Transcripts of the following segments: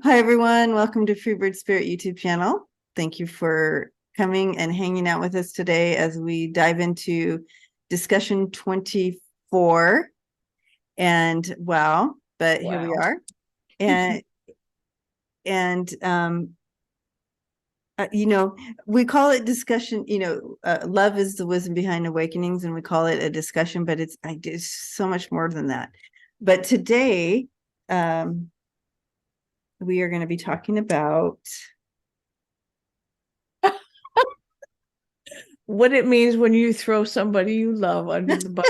Hi, everyone. Welcome to Freebird Spirit YouTube channel. Thank you for coming and hanging out with us today as we dive into discussion 24. And wow, but here we Wow. are. And and we call it discussion. Love is the wisdom behind awakenings, and we call it a discussion, but it's so much more than that. But today, we are going to be talking about What it means when you throw somebody you love under the bus,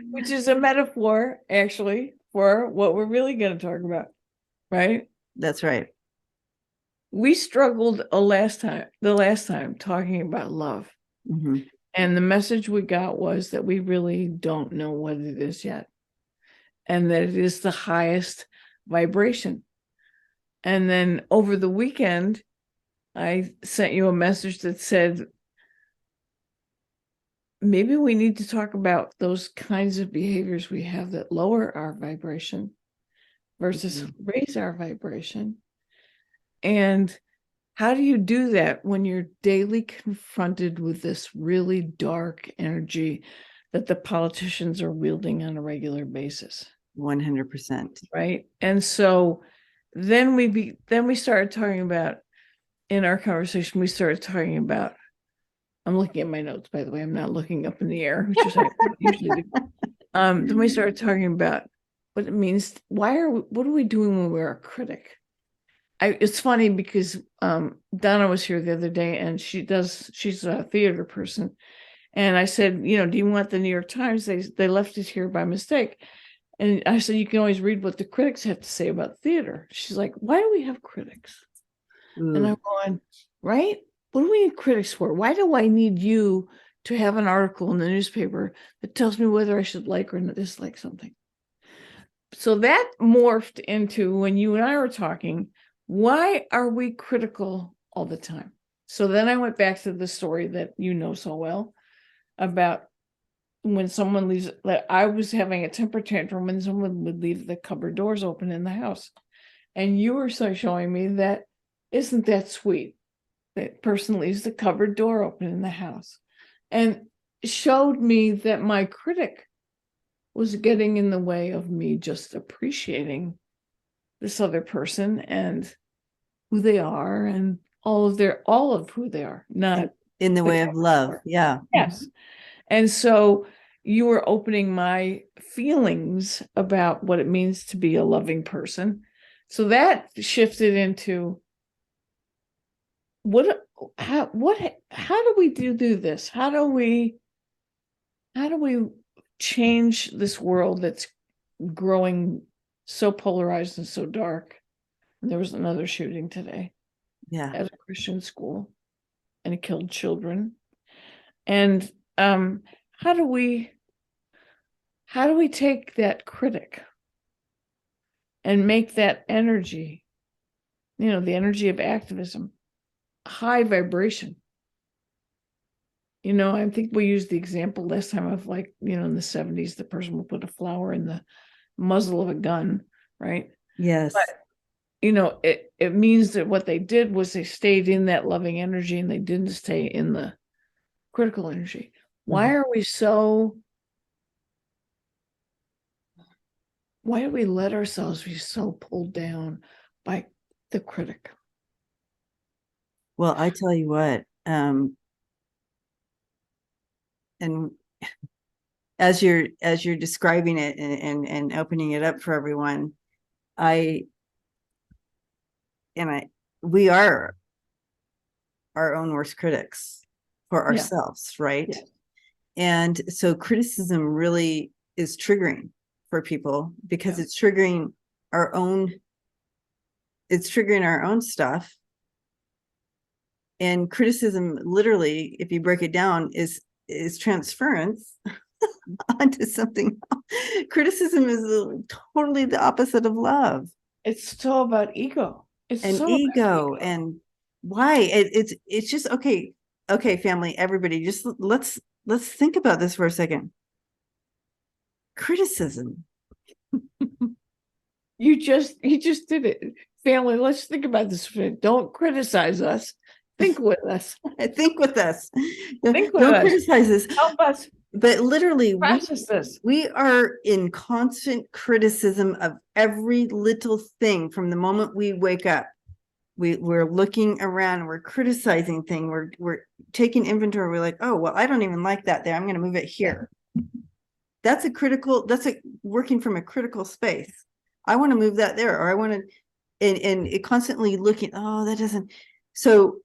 which is a metaphor, actually, for what we're really going to talk about, right? That's right. We struggled the last time talking about love. Mhm. And the message we got was that we really don't know what it is yet, and that it is the highest vibration. And then over the weekend, I sent you a message that said, maybe we need to talk about those kinds of behaviors we have that lower our vibration versus raise our vibration. And how do you do that when you're daily confronted with this really dark energy that the politicians are wielding on a regular basis? 100%. Right. And so then we started talking about, in our conversation, we started talking about, I'm looking at my notes, by the way, I'm not looking up in the air, which is I usually do. Then we started talking about what it means. What are we doing when we're a critic? It's funny because Donna was here the other day, and she's a theater person. And I said, do you want the New York Times? They left it here by mistake. And I said, you can always read what the critics have to say about theater. She's like, why do we have critics? And I'm going, right? What do we need critics for? Why do I need you to have an article in the newspaper that tells me whether I should like or dislike something? So that morphed into, when you and I were talking, why are we critical all the time? So then I went back to the story that you know so well about when someone leaves, that I was having a temper tantrum when someone would leave the cupboard doors open in the house. And you were so showing me that, isn't that sweet? That person leaves the cupboard door open in the house, and showed me that my critic was getting in the way of me just appreciating this other person and who they are, and all of who they are, not in the way of love. Yeah. Yes. And so you were opening my feelings about what it means to be a loving person. So that shifted into how do we do this? How do we change this world that's growing so polarized and so dark? And there was another shooting today at a Christian school, and it killed children. And how do we take that critic and make that energy, the energy of activism, high vibration? I think we used the example last time of, like, in the 70s, the person would put a flower in the muzzle of a gun, right? Yes. But, it means that what they did was they stayed in that loving energy, and they didn't stay in the critical energy. Why do we let ourselves be so pulled down by the critic? Well, I tell you what, and as you're describing it and opening it up for everyone, I and I we are our own worst critics for ourselves, right? Yeah. And so criticism really is triggering for people because Yeah. our own it's triggering our own stuff. And criticism, literally, if you break it down, is transference onto something else. Criticism is totally the opposite of love. It's so about ego. It's And so about ego. ego. And why it's just okay, family, everybody, just let's think about this for a second. Criticism You just did it. Family, let's think about this. Don't criticize us. Think with us. Think with us. Think with Don't us. criticize us. Help us But literally, process this. we are in constant criticism of every little thing from the moment we wake up. We're looking around, we're criticizing things, we're taking inventory. We're like, oh, well, I don't even like that there. I'm going to move it here. That's working from a critical space. I want to move that there, or I want to, and it constantly looking, oh, that doesn't. So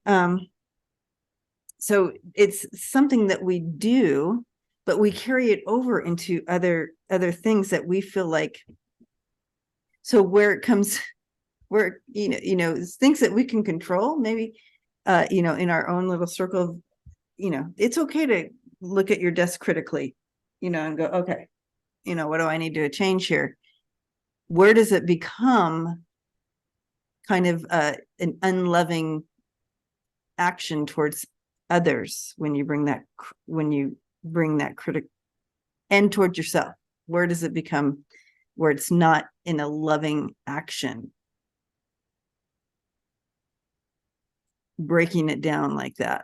it's something that we do, but we carry it over into other things that we feel like. So where it comes, where things that we can control, maybe in our own little circle of, it's okay to look at your desk critically, and go, okay, what do I need to change here? Where does it become kind of an unloving action towards others when you bring that critic, and towards yourself? Where does it become where it's not in a loving action? Breaking it down like that.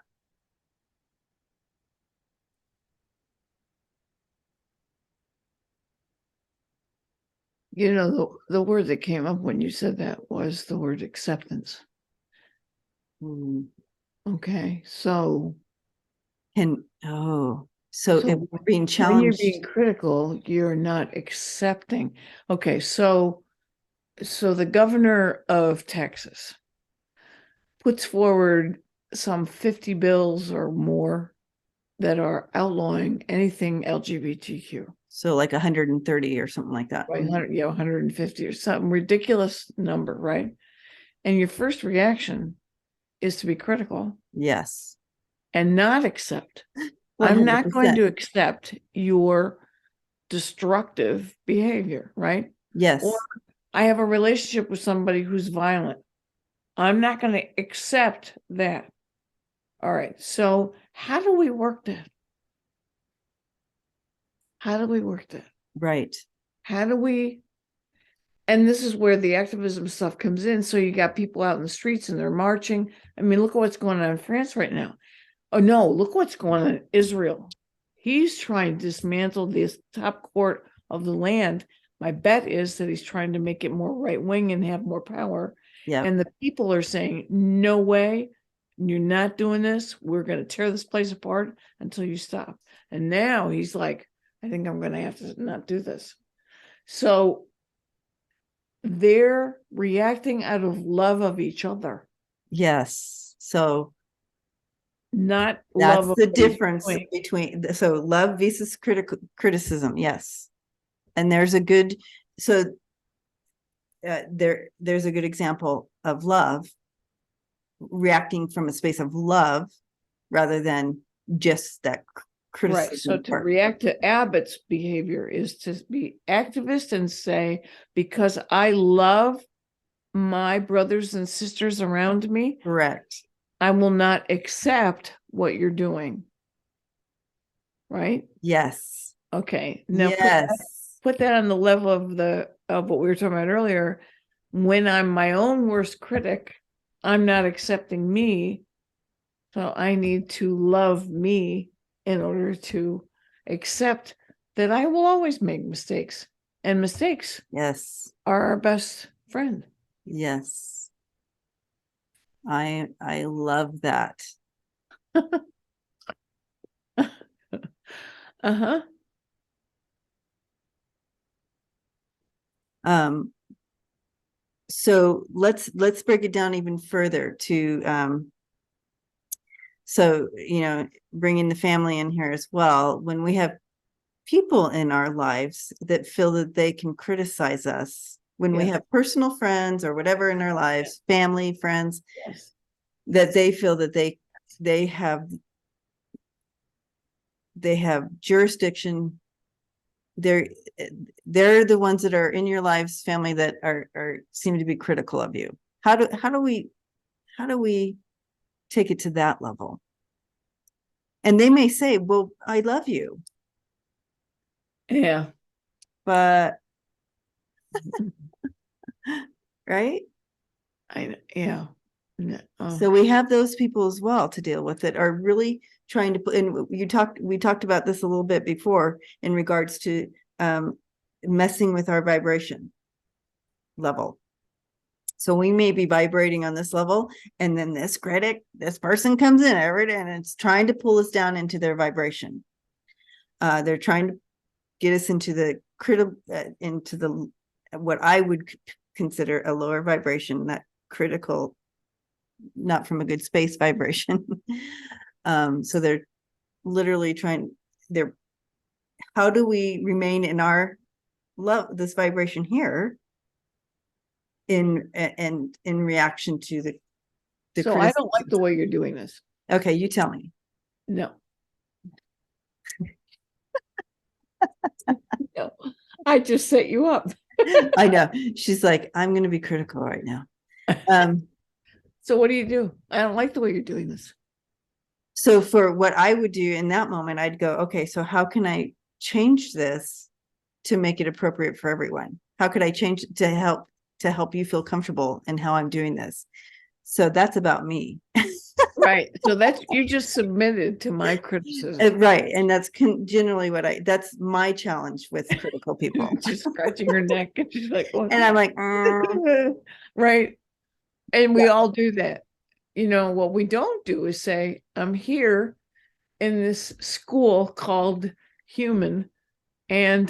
The word that came up when you said that was the word acceptance. Okay, so if we're being challenged, when you're being critical, you're not accepting. Okay, so the governor of Texas puts forward some 50 bills or more that are outlawing anything LGBTQ. So like 130 or something like that. Right, 150 or something ridiculous number, right? And your first reaction is to be critical. Yes. And not accept. 100%. I'm not going to accept your destructive behavior, right? Yes. Or I have a relationship with somebody who's violent. I'm not going to accept that. All right. So how do we work that? How do we work that? Right. How do we? And this is where the activism stuff comes in. So you got people out in the streets and they're marching. I mean, look at what's going on in France right now. Oh no, look what's going on in Israel. He's trying to dismantle this top court of the land. My bet is that he's trying to make it more right-wing and have more power. Yeah. And the people are saying, no way, you're not doing this. We're going to tear this place apart until you stop. And now he's like, I think I'm going to have to not do this. So they're reacting out of love of each other. Yes. So not that's love the difference between so love versus criticism. Yes. And there's a good, so there's a good example of love, reacting from a space of love rather than just that criticism. Right. So to react to Abbott's behavior is to be activist and say, because I love my brothers and sisters around me, correct, I will not accept what you're doing. Right? Yes. Okay. Now yes. put that on the level of what we were talking about earlier. When I'm my own worst critic, I'm not accepting me. So I need to love me in order to accept that I will always make mistakes, and mistakes yes are our best friend. Yes. I love that. Uh-huh. So let's break it down even further to so bringing the family in here as well. When we have people in our lives that feel that they can criticize us, when we have personal friends or whatever in our lives, family, friends, that they feel that they have jurisdiction, they're the ones that are in your lives, family, that are seem to be critical of you. How do we take it to that level? And they may say, well, I love you. Yeah. But right? Yeah. So we have those people as well to deal with it, are really trying to put, and we talked about this a little bit before in regards to messing with our vibration level. So we may be vibrating on this level, and then this person comes in every day and it's trying to pull us down into their vibration. They're trying to get us into the what I would consider a lower vibration, that critical, not from a good space vibration. So they're literally how do we remain in our this vibration here in reaction to the so I don't like the way you're doing this. Okay, you tell me. No. No, I just set you up. I know. She's like, I'm going to be critical right now. So what do? I don't like the way you're doing this. So for what I would do in that moment, I'd go, okay, so how can I change this to make it appropriate for everyone? How could I change it to help you feel comfortable in how I'm doing this? So that's about me. Right. So you just submitted to my criticism. Right. And that's generally that's my challenge with critical people. Just scratching her neck. And she's like, oh. And I'm like, right. And we all do that. What we don't do is say, I'm here in this school called human. And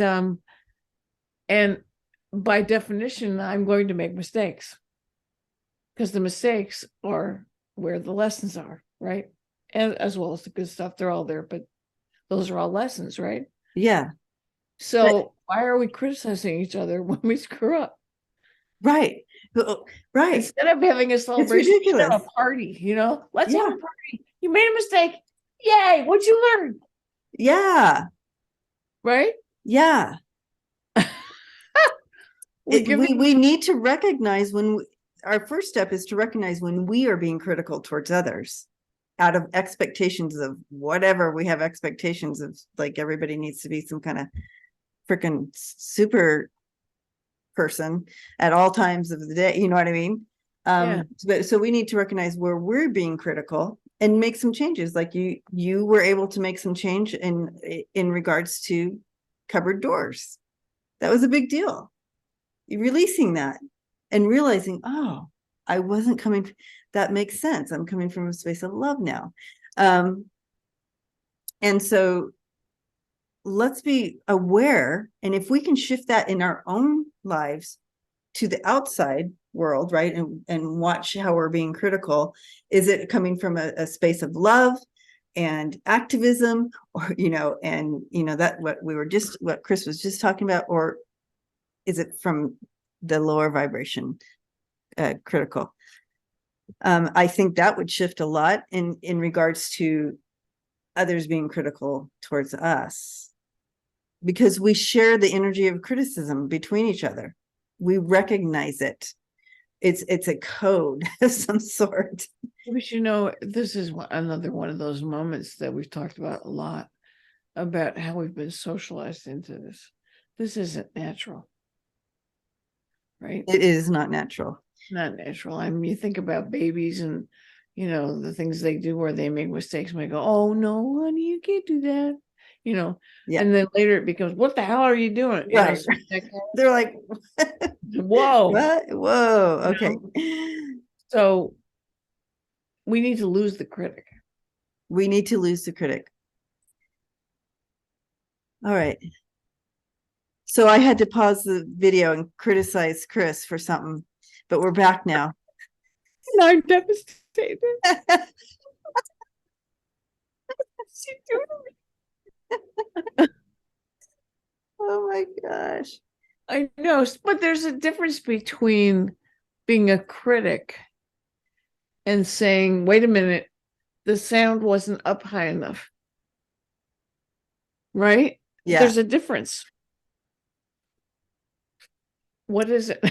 by definition, I'm going to make mistakes, because the mistakes are where the lessons are, right? And as well as the good stuff, they're all there, but those are all lessons, right? Yeah. So why are we criticizing each other when we screw up? Right. Right. Instead of having a celebration, have a party, let's have a party. You made a mistake. Yay. What'd you learn? Yeah. Right? Yeah. We need to recognize our first step is to recognize when we are being critical towards others out of expectations of whatever we have expectations of, like everybody needs to be some kind of freaking super person at all times of the day. You know what I mean? So we need to recognize where we're being critical and make some changes. Like you were able to make some change in regards to cupboard doors. That was a big deal. Releasing that and realizing, oh, I wasn't coming. That makes sense. I'm coming from a space of love now. And so let's be aware. And if we can shift that in our own lives to the outside world, right? And watch how we're being critical. Is it coming from a space of love and activism, or, that what Chrys was just talking about, or is it from the lower vibration critical? I think that would shift a lot in regards to others being critical towards us, because we share the energy of criticism between each other. We recognize it. It's a code of some sort. But this is another one of those moments that we've talked about a lot, about how we've been socialized into this. This isn't natural. Right? It is not natural. Not natural. I mean, you think about babies and, the things they do where they make mistakes and we go, oh, no, honey, you can't do that. And then later it becomes, what the hell are you doing? Right. They're like, whoa. What? Whoa. Okay. So we need to lose the critic. We need to lose the critic. All right. So I had to pause the video and criticize Chrys for something, but we're back now. And I'm devastated. She doing? Oh my gosh. I know, but there's a difference between being a critic and saying, wait a minute, the sound wasn't up high enough. Right? Yeah. There's a difference. What is it?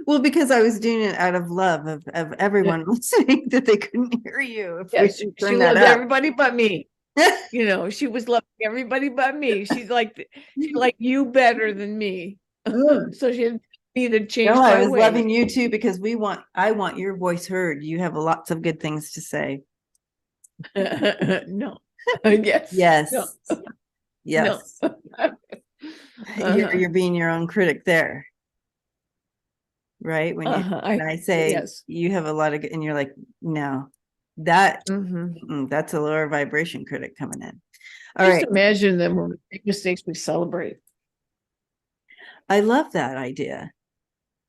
Well, because I was doing it out of love of everyone listening, that they couldn't hear you. She loved everybody but me. She was loving everybody but me. She liked you better than me. So she had need to change No, I my was ways. loving you too, because I want your voice heard. You have lots of good things to say. No. Yes. Yes. No. Yes. No. You're being your own critic there. Right? When I say yes. you have a lot of, and you're like, no, that Mhm. that's a lower vibration critic coming in. All Just right. imagine that when we make mistakes, we celebrate. I love that idea.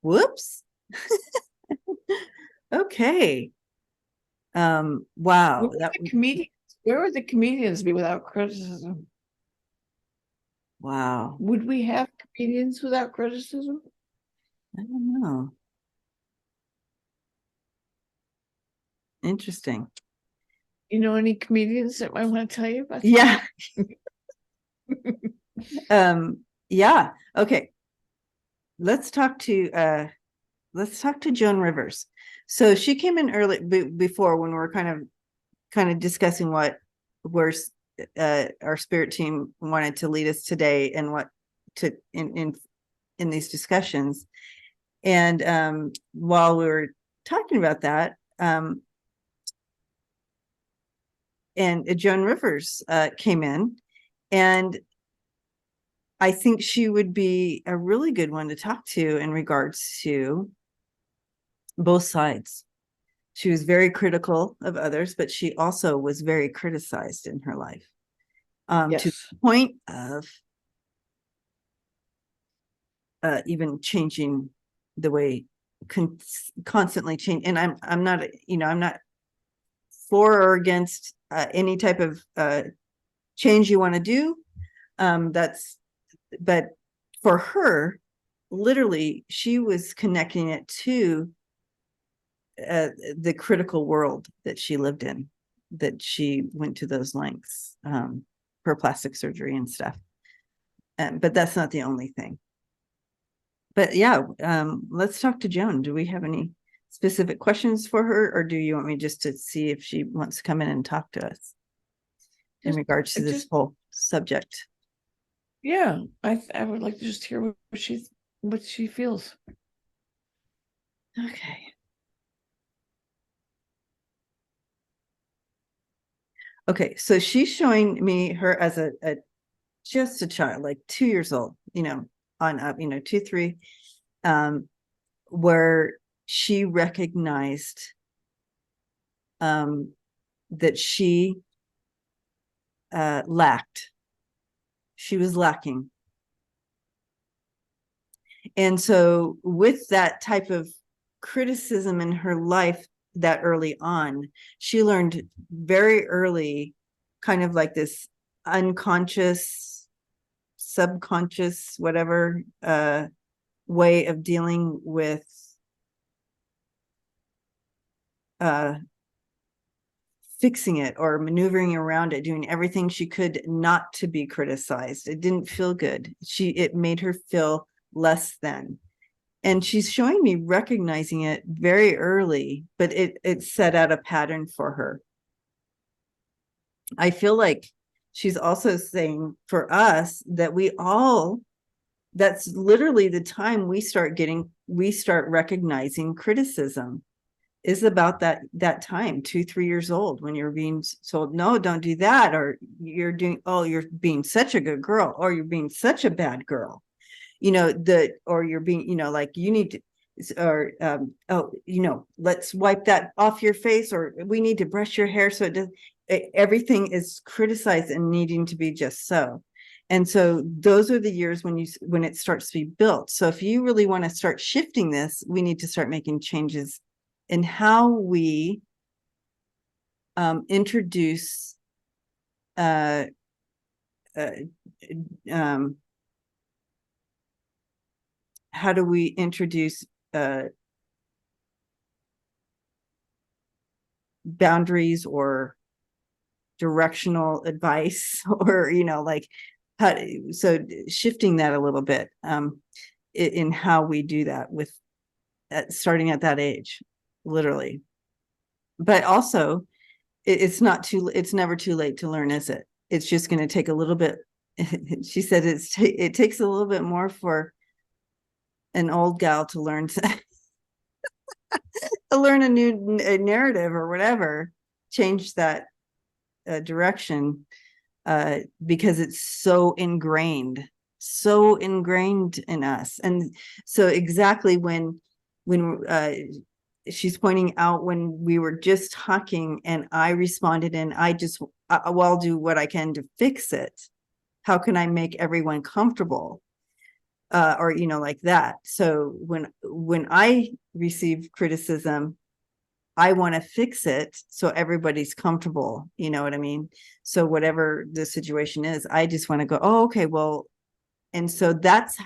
Whoops. Okay. Wow. Where would the comedians be without criticism? Wow. Would we have comedians without criticism? I don't know. Interesting. You know any comedians that might want to tell you about? Yeah. Yeah. Okay. Let's talk to Joan Rivers. So she came in early before, when we were kind of discussing where our spirit team wanted to lead us today, and what to in these discussions. And while we were talking about that, and Joan Rivers came in, and I think she would be a really good one to talk to in regards to both sides. She was very critical of others, but she also was very criticized in her life, Yes. to the point of even changing the way, constantly change. And I'm not, I'm not for or against any type of change you want to do. But for her, literally, she was connecting it to the critical world that she lived in, that she went to those lengths for plastic surgery and stuff. But that's not the only thing. But yeah, let's talk to Joan. Do we have any specific questions for her, or do you want me just to see if she wants to come in and talk to us in regards to this whole subject? Yeah, I would like to just hear what she feels. Okay. Okay, so she's showing me her as just a child, like 2 years old, on up, 2, 3, where she recognized that she lacked. She was lacking. And so with that type of criticism in her life that early on, she learned very early, kind of like this unconscious, subconscious, whatever, way of dealing with fixing it or maneuvering around it, doing everything she could not to be criticized. It didn't feel good. It made her feel less than. And she's showing me recognizing it very early, but it set out a pattern for her. I feel like she's also saying for us that that's literally the time we start recognizing criticism, is about that time, 2, 3 years old, when you're being told, no, don't do that, or you're being such a good girl, or you're being such a bad girl, or you're being, like, you need to, or let's wipe that off your face, or we need to brush your hair so it does. Everything is criticized and needing to be just so. And so those are the years when it starts to be built. So if you really want to start shifting this, we need to start making changes in how we introduce how do we introduce boundaries or directional advice, or like so shifting that a little bit in how we do that with starting at that age, literally. But also, it's never too late to learn, is it? It's just going to take a little bit. She said it takes a little bit more for an old gal to learn to learn a new narrative or whatever, change that direction, because it's so ingrained in us. And so exactly when she's pointing out, when we were just talking and I responded and well, I'll do what I can to fix it. How can I make everyone comfortable? Or, like that. So when I receive criticism, I want to fix it so everybody's comfortable. You know what I mean? So whatever the situation is, I just want to go, oh, okay, well, and so that's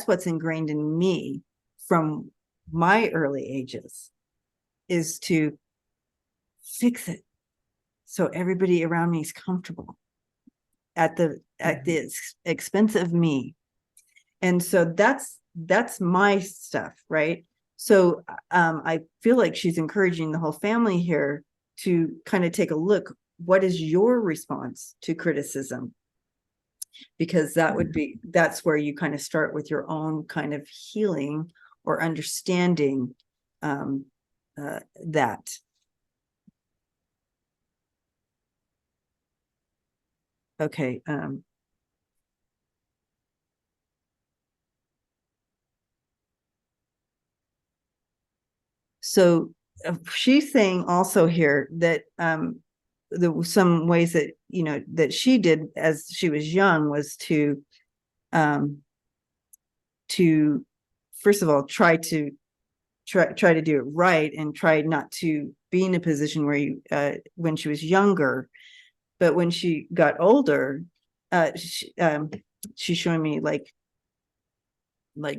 what's ingrained in me from my early ages, is to fix it so everybody around me is comfortable at the expense of me. And so that's my stuff, right? So I feel like she's encouraging the whole family here to kind of take a look. What is your response to criticism? Because that's where you kind of start with your own kind of healing or understanding that. Okay. So she's saying also here that some ways that that she did as she was young was to first of all try to do it right, and try not to be in a position where you when she was younger. But when she got older, she's showing me like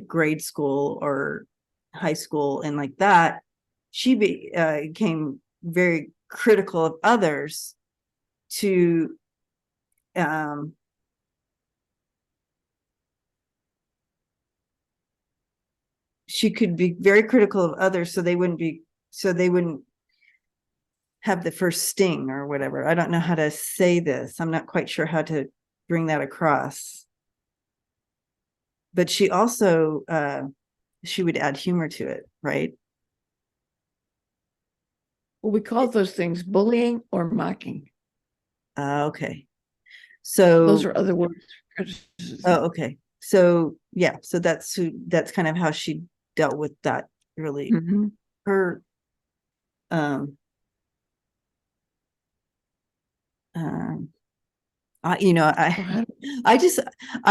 grade school or high school and like that, she became very critical of others to she could be very critical of others so they wouldn't have the first sting or whatever. I don't know how to say this. I'm not quite sure how to bring that across. But she also she would add humor to it, right? Well, we call those things bullying or mocking. Okay. So those are other words for criticism. Oh, okay. So yeah, so that's kind of how she dealt with that, really. Mm-hmm. Her I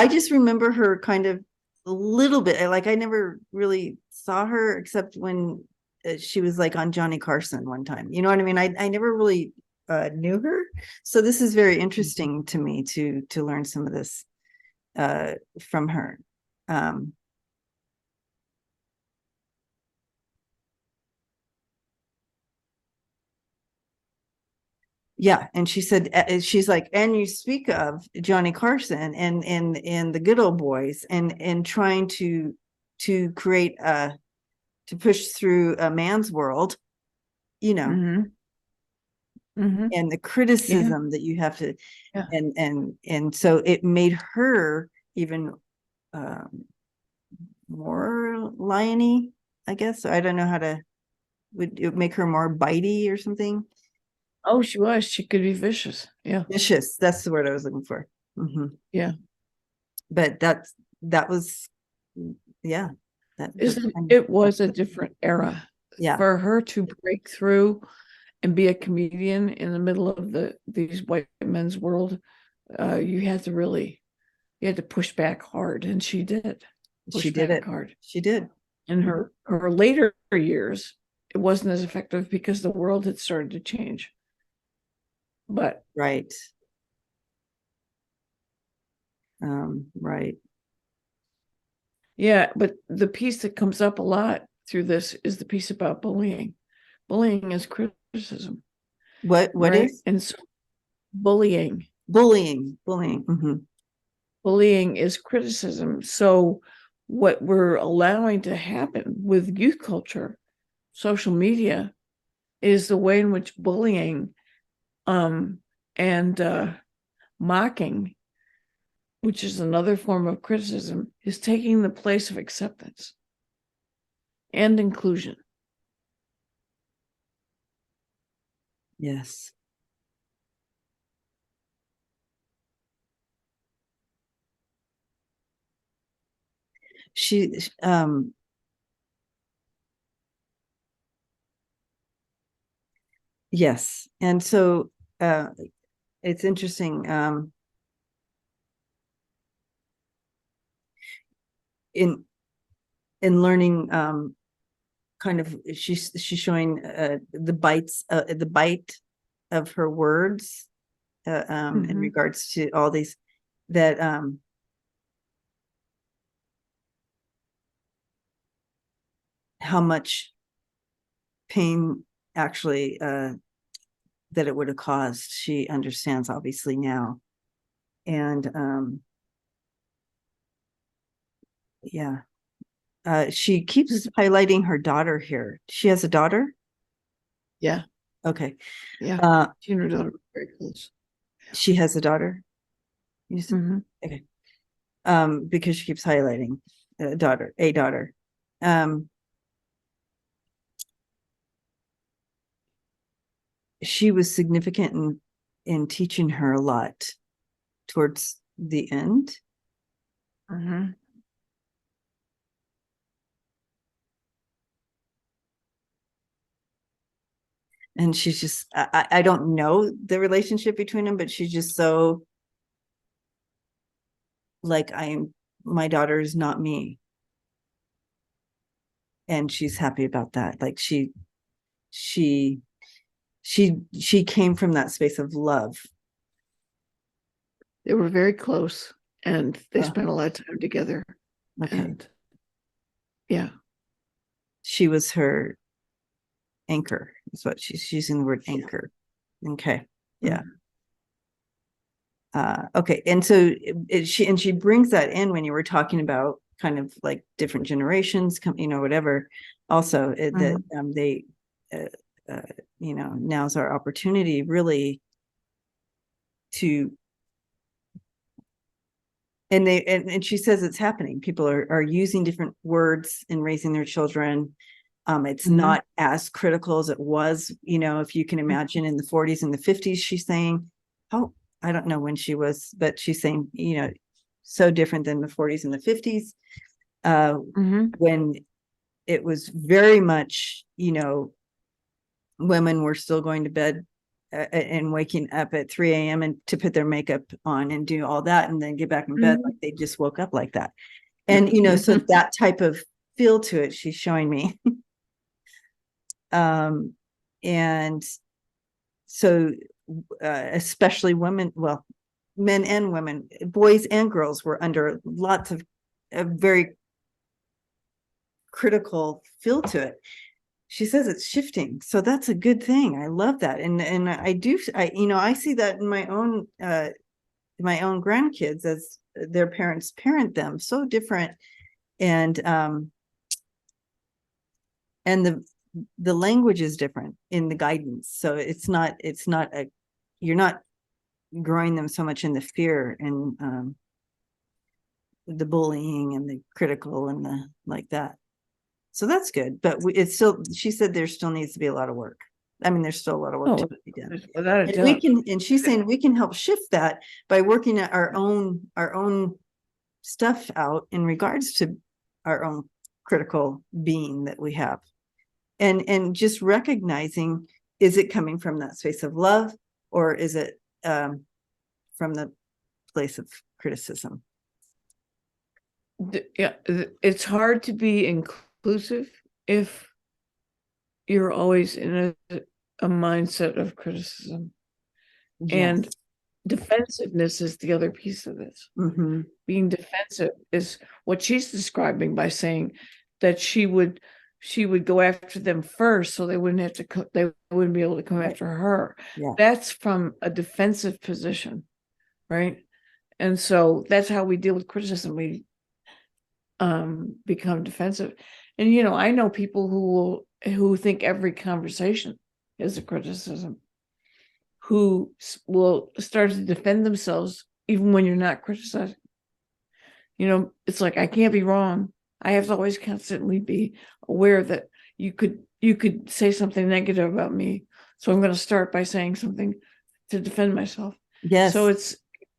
just remember her kind of a little bit, like I never really saw her except when she was like on Johnny Carson one time. You know what I mean? I never really knew her. So this is very interesting to me to learn some of this from her. Yeah, and she said, she's like, and you speak of Johnny Carson and the good old boys, and trying to create to push through a man's world, Mm-hmm. Mm-hmm. and the criticism that you have to, and so it made her even more liony, I guess. I don't know how to, would it make her more bitey or something? Oh, she was. She could be vicious. Yeah. Vicious. That's the word I was looking for. Mm-hmm. Yeah. But that was, yeah. It was a different era. Yeah. For her to break through and be a comedian in the middle of these white men's world, you had to push back hard, and she did. She did it hard. She did. In her later years, it wasn't as effective because the world had started to change. But right. Right. Yeah, but the piece that comes up a lot through this is the piece about bullying. Bullying is criticism. What right? is? And so bullying. Mm-hmm. Bullying is criticism. So what we're allowing to happen with youth culture, social media, is the way in which bullying and mocking, which is another form of criticism, is taking the place of acceptance and inclusion. Yes. She, yes. And so, it's interesting, in learning, kind of, she's showing, the bite of her words, in regards to all these, that, how much pain actually, that it would have caused. She understands obviously now. And, yeah. She keeps highlighting her daughter here. She has a daughter? Yeah. Okay. Yeah. She and her daughter were very close. She has a daughter? You said? Mhm. Okay. Because she keeps highlighting a daughter. She was significant in teaching her a lot towards the end. Mhm. And she's just, I don't know the relationship between them, but she's just so, like, my daughter is not me. And she's happy about that. Like, she came from that space of love. They were very close, and they Oh. spent a lot of time together. Okay. And yeah. She was her anchor, is what she's using the word anchor. Okay. Yeah. Okay. And so she brings that in when you were talking about kind of like different generations, whatever. Also, that they, now's our opportunity really to, and she says it's happening. People are using different words in raising their children. It's not as critical as it was, if you can imagine in the 40s and the 50s. She's saying, oh, I don't know when she was, but she's saying, so different than the 40s and the 50s, when it was very much, women were still going to bed, and waking up at 3 a.m. and to put their makeup on and do all that and then get back in bed like they just woke up like that. And, so that type of feel to it, she's showing me. And so, especially women, well, men and women, boys and girls were under lots of a very critical feel to it. She says it's shifting, so that's a good thing. I love that. And I see that in my own grandkids as their parents parent them, so different. And the language is different in the guidance. So it's not you're not growing them so much in the fear and the bullying and the critical and the like that. So that's good. But it's still, she said there still needs to be a lot of work. I mean, there's still a lot of work to be done. Without a And we doubt. can, and she's saying we can help shift that by working at our own stuff out in regards to our own critical being that we have. And just recognizing, is it coming from that space of love, or is it from the place of criticism? Yeah, it's hard to be inclusive if you're always in a mindset of criticism. Yes. And defensiveness is the other piece of this. Being defensive is what she's describing by saying that she would go after them first, so they wouldn't have to they wouldn't be able to come after her. Yeah. That's from a defensive position, right? And so that's how we deal with criticism. We become defensive. And I know people who think every conversation is a criticism, who will start to defend themselves even when you're not criticizing. It's like, I can't be wrong. I have to always constantly be aware that you could say something negative about me. So I'm going to start by saying something to defend myself. Yes. So it's,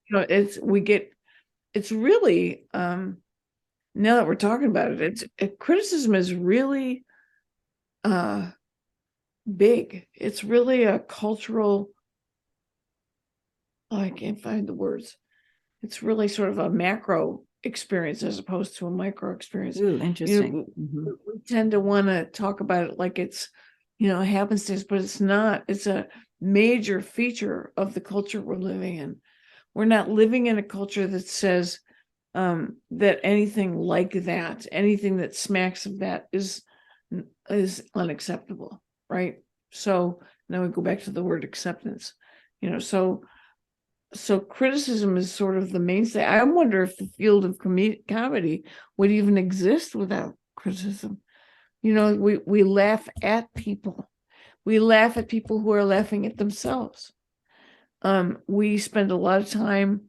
it's really, now that we're talking about it, criticism is really big. It's really a cultural, I can't find the words. It's really sort of a macro experience as opposed to a micro experience. Ooh, interesting. We tend to want to talk about it like it's, happenstance, but it's not. It's a major feature of the culture we're living in. We're not living in a culture that says that anything like that, anything that smacks of that is unacceptable, right? So now we go back to the word acceptance, so criticism is sort of the mainstay. I wonder if the field of comedy would even exist without criticism. We laugh at people. We laugh at people who are laughing at themselves. We spend a lot of time,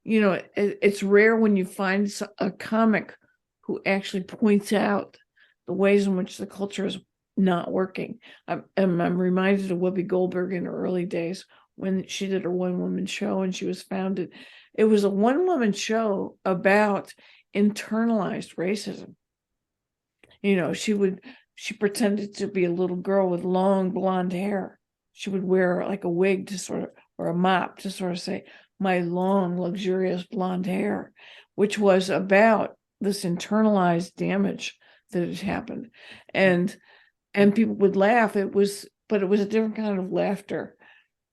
it's rare when you find a comic who actually points out the ways in which the culture is not working. I'm reminded of Whoopi Goldberg in her early days when she did her one-woman show, and she was founded. It was a one-woman show about internalized racism. She pretended to be a little girl with long blonde hair. She would wear like a wig to sort of, or a mop to sort of say, my long, luxurious blonde hair, which was about this internalized damage that had happened. And people would laugh. But it was a different kind of laughter.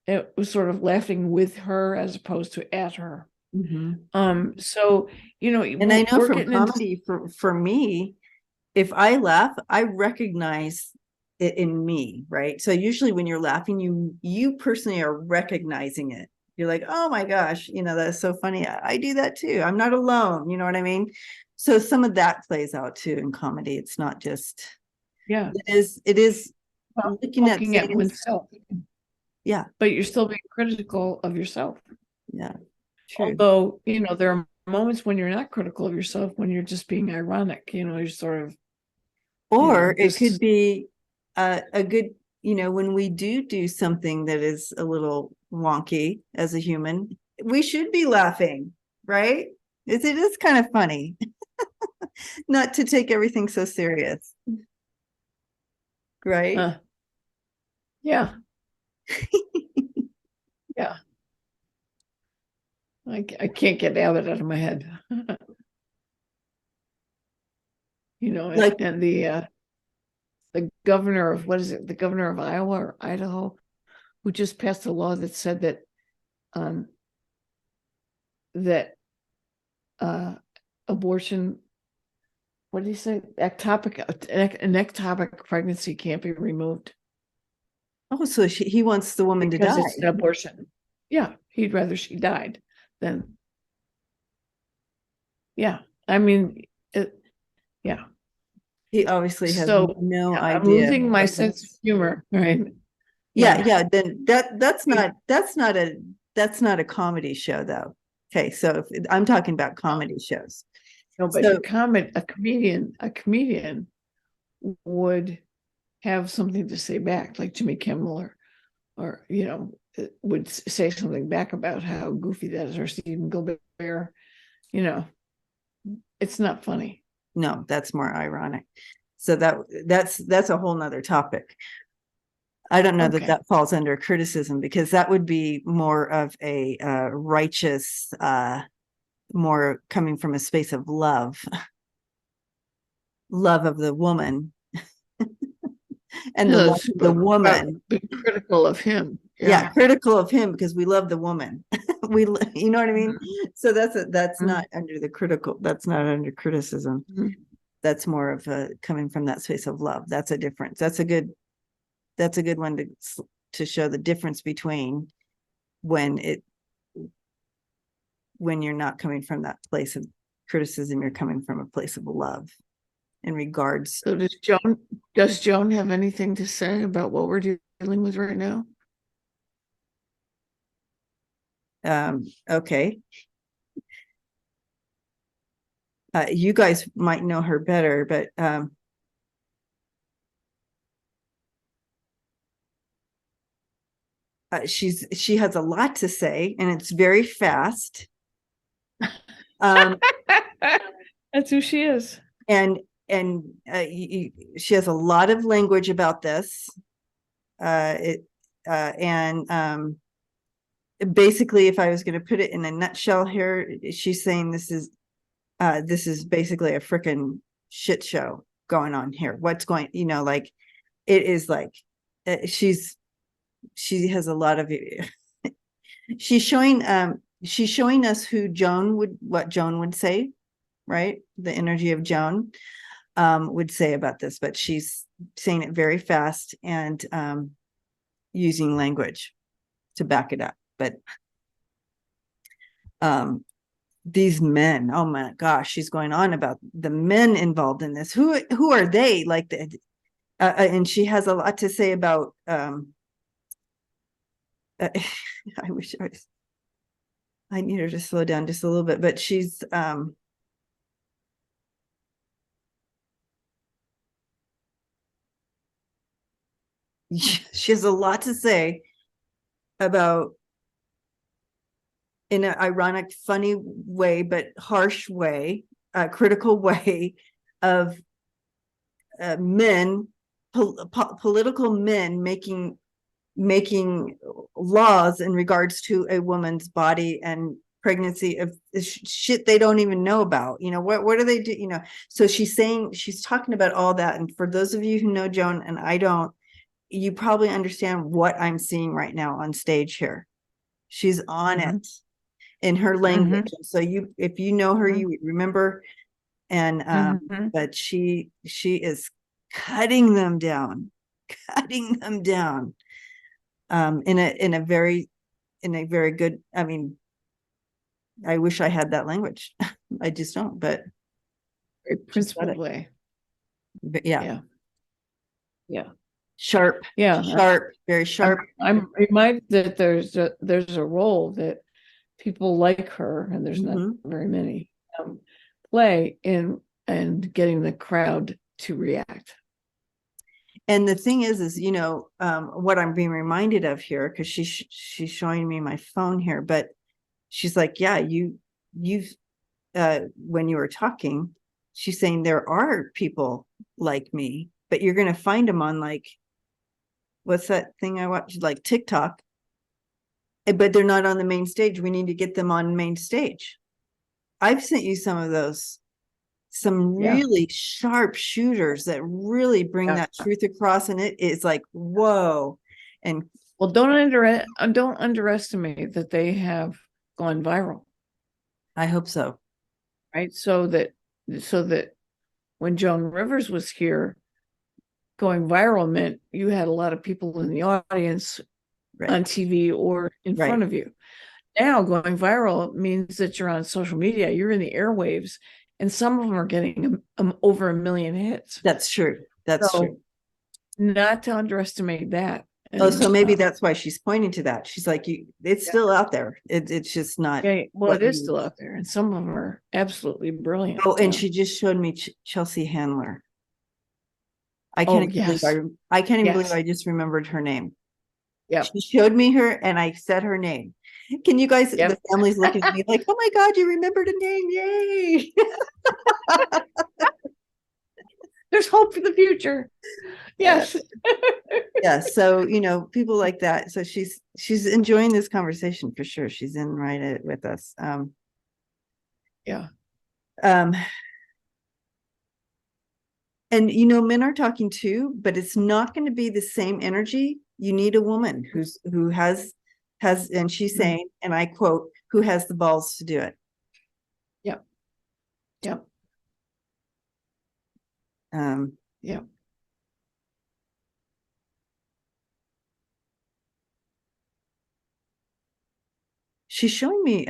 It was sort of laughing with her as opposed to at her. So, and I know from comedy, for me, if I laugh, I recognize it in me, right? So usually when you're laughing, you personally are recognizing it. You're like, oh my gosh, that's so funny. I do that too. I'm not alone. You know what I mean? So some of that plays out too in comedy. It's not just, it is looking at things. oneself. Yeah. But you're still being critical of yourself. Yeah. True. Although, there are moments when you're not critical of yourself, when you're just being ironic, you're sort of. Or it could be a good, when we do something that is a little wonky as a human, we should be laughing, right? It is kind of funny not to take everything so serious. Right? Yeah. Yeah. I can't get Abbott out of my head. Like, and the governor of, what is it? The governor of Iowa or Idaho, who just passed a law that said that abortion, what do you say? An ectopic pregnancy can't be removed. oh, so he wants the woman to die. It's an abortion. Yeah, he'd rather she died than. Yeah, I mean, yeah. He obviously has no idea. I'm losing my sense of humor, right? Yeah. Then that's not a comedy show, though. Okay, so I'm talking about comedy shows. No, but a comedian would have something to say back, like Jimmy Kimmel or would say something back about how goofy that is, or Stephen Colbert. It's not funny. No, that's more ironic. So that's a whole nother topic. I don't know that falls under criticism, because that would be more of a righteous, more coming from a space of love of the woman. And the woman, be critical of him. Yeah, critical of him because we love the woman. You know what I mean? So that's not under the critical. That's not under criticism. That's more of a coming from that space of love. That's a difference. That's a good one to show the difference between when you're not coming from that place of criticism, you're coming from a place of love in regards. So does Joan have anything to say about what we're dealing with right now? Okay. You guys might know her better, but she has a lot to say, and it's very fast. That's who she is. And she has a lot of language about this. Basically, if I was going to put it in a nutshell here, she's saying this is basically a freaking shit show going on here. What's going, like, it is like, she has a lot of, she's showing us what Joan would say, right? The energy of Joan would say about this, but she's saying it very fast and using language to back it up. But these men, oh my gosh, she's going on about the men involved in this. Who are they? Like and she has a lot to say about I wish I need her to slow down just a little bit, but she's she has a lot to say about, in an ironic, funny way, but harsh way, critical way, of men, political men making laws in regards to a woman's body and pregnancy, of shit they don't even know about. What do they do? So she's talking about all that. And for those of you who know Joan, and I don't, you probably understand what I'm seeing right now on stage here. She's on it in her language. So if you know her, you remember. And but she is cutting them down in a very good, I mean, I wish I had that language. I just don't, but very principled way. But yeah. Sharp, very sharp. I'm reminded that there's a role that people like her, and there's not very many, play in and getting the crowd to react. And the thing is what I'm being reminded of here, because she's showing me my phone here, but she's like, yeah, you've when you were talking, she's saying there are people like me, but you're going to find them on, like, what's that thing I watch, like TikTok, but they're not on the main stage. We need to get them on main stage. I've sent you some of those, some really sharp shooters that really bring that truth across, and it is like, whoa. And well, don't underestimate that they have gone viral. I hope so. Right. So that when Joan Rivers was here, going viral meant you had a lot of people in the audience on TV or in front of you. Now going viral means that you're on social media, you're in the airwaves, and some of them are getting over 1 million hits. That's true. That's true. Not to underestimate that. And, so maybe that's why she's pointing to that. She's like, it's still out there. It's just not. Okay, well, it is still out there, and some of them are absolutely brilliant. Oh, and she just showed me Chelsea Handler. I can't even believe I just remembered her name. Yeah, she showed me her, and I said her name. Can you guys? The family's looking at me like, "Oh my God, you remembered a name! Yay!" There's hope for the future. Yes. Yeah. So people like that. So she's enjoying this conversation for sure. She's in right with us. And men are talking too, but it's not going to be the same energy. You need a woman who has, and she's saying, and I quote, who has the balls to do it. Yep. She's showing me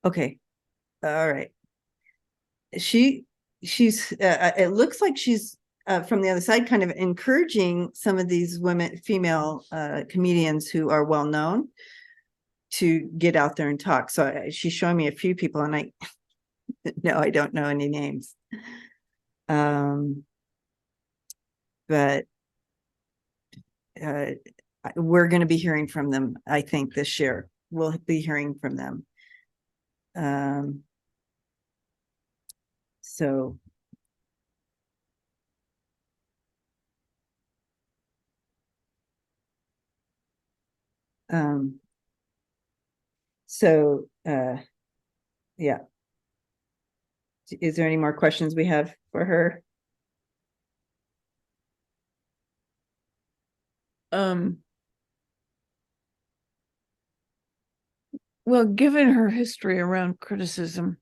okay. All right. She's it looks like she's from the other side kind of encouraging some of these female comedians who are well known. to get out there and talk. So she's showing me a few people, and no, I don't know any names. But we're going to be hearing from them, I think, this year. We'll be hearing from them. So yeah. Is there any more questions we have for her? Well, given her history around criticism,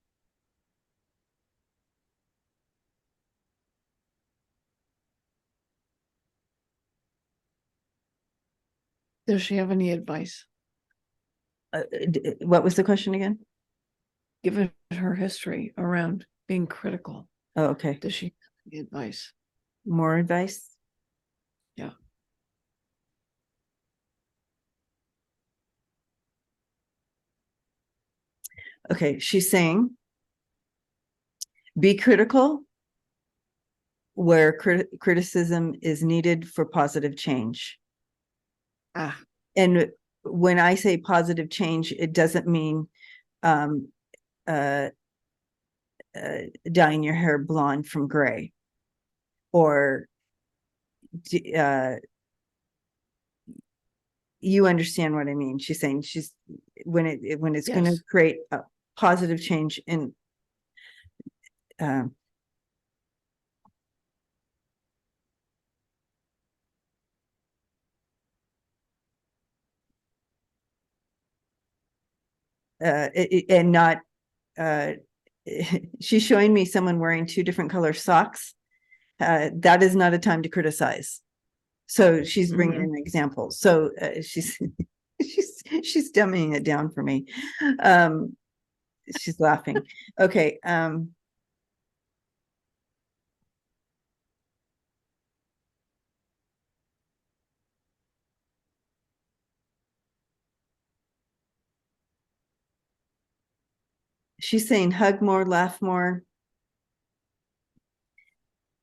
does she have any advice? What was the question again? Given her history around being critical, Oh, okay. does she have any advice? More advice? Yeah. Okay, she's saying, be critical where criticism is needed for positive change. And when I say positive change, it doesn't mean dyeing your hair blonde from gray, or you understand what I mean. She's saying when it's going to create a positive change in and not she's showing me someone wearing 2 different color socks. That is not a time to criticize. So she's bringing an example. So she's dumbing it down for me. She's laughing. Okay. She's saying hug more, laugh more,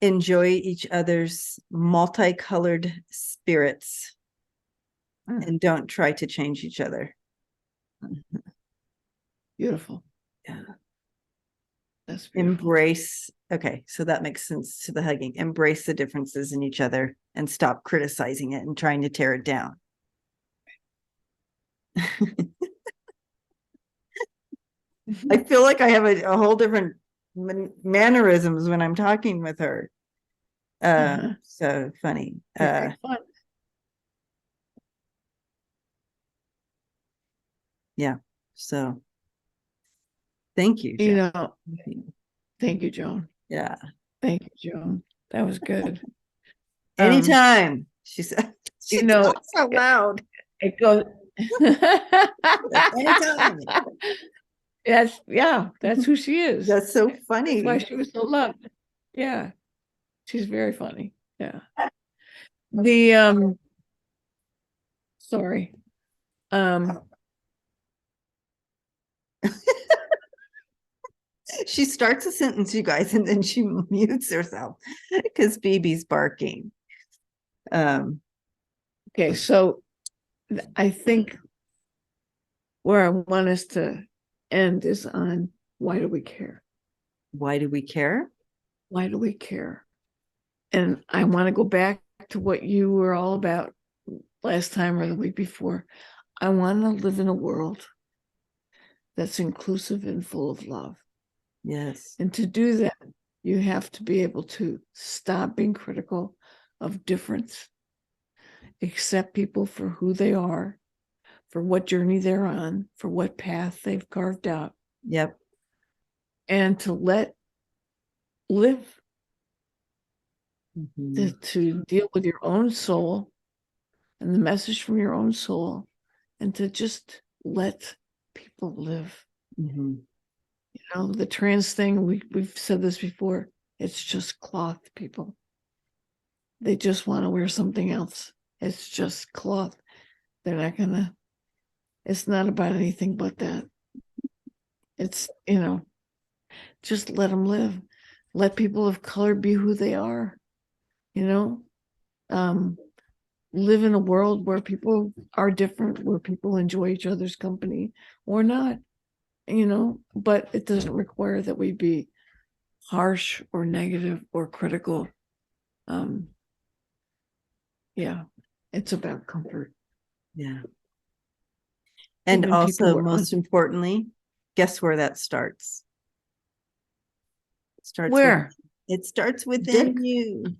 enjoy each other's multicolored spirits, and don't try to change each other. Beautiful. Yeah. That's beautiful. Embrace. Okay, so that makes sense to the hugging. Embrace the differences in each other and stop criticizing it and trying to tear it down. I feel like I have a whole different mannerisms when I'm talking with her. So funny. Very fun. Yeah. So thank you, You Joan. know, thank you, Joan. Yeah. Thank you, Joan. That was good. Anytime, she said. She talks so loud. It goes. Anytime. That's who she is. That's so funny. That's why she was so loved. Yeah. She's very funny. Yeah. Sorry. She starts a sentence, you guys, and then she mutes herself because BB's barking. Okay, so I think where I want us to end is on why do we care? Why do we care? Why do we care? And I want to go back to what you were all about last time or the week before. I want to live in a world that's inclusive and full of love. Yes. And to do that, you have to be able to stop being critical of difference, accept people for who they are, for what journey they're on, for what path they've carved out. Yep. And to live, to deal with your own soul and the message from your own soul, and to just let people live. You know, the trans thing, we've said this before, it's just cloth, people. They just want to wear something else. It's just cloth. They're not gonna It's not about anything but that. It's, just let them live. Let people of color be who they are, live in a world where people are different, where people enjoy each other's company or not, but it doesn't require that we be harsh or negative or critical. Yeah, it's about comfort. Yeah. And Even people also, who are most importantly, guess where that starts? It starts Where? it starts within Dick? you.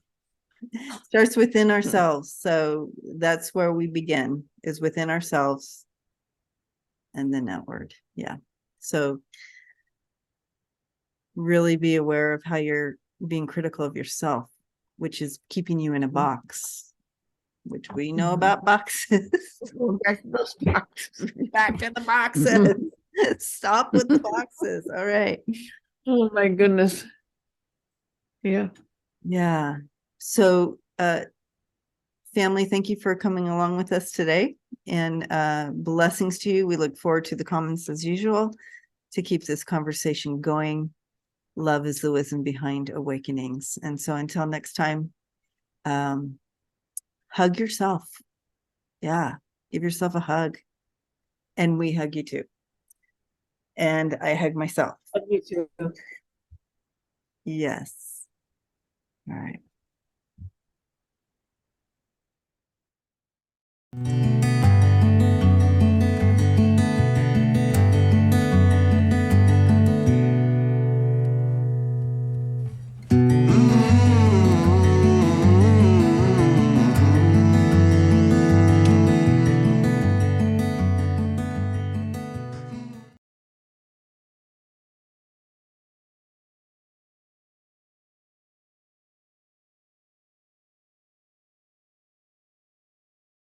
Starts within ourselves. So that's where we begin, is within ourselves and then outward. Yeah. So really be aware of how you're being critical of yourself, which is keeping you in a box, which we know about boxes. Going back to those boxes. Back to the boxes. Stop with the boxes. All right. Oh my goodness. Yeah. Yeah. So, family, thank you for coming along with us today, and blessings to you. We look forward to the comments as usual to keep this conversation going. Love is the wisdom behind awakenings. And so until next time, hug yourself. Yeah. Give yourself a hug. And we hug you too. And I hug myself. Me too. Yes. All right.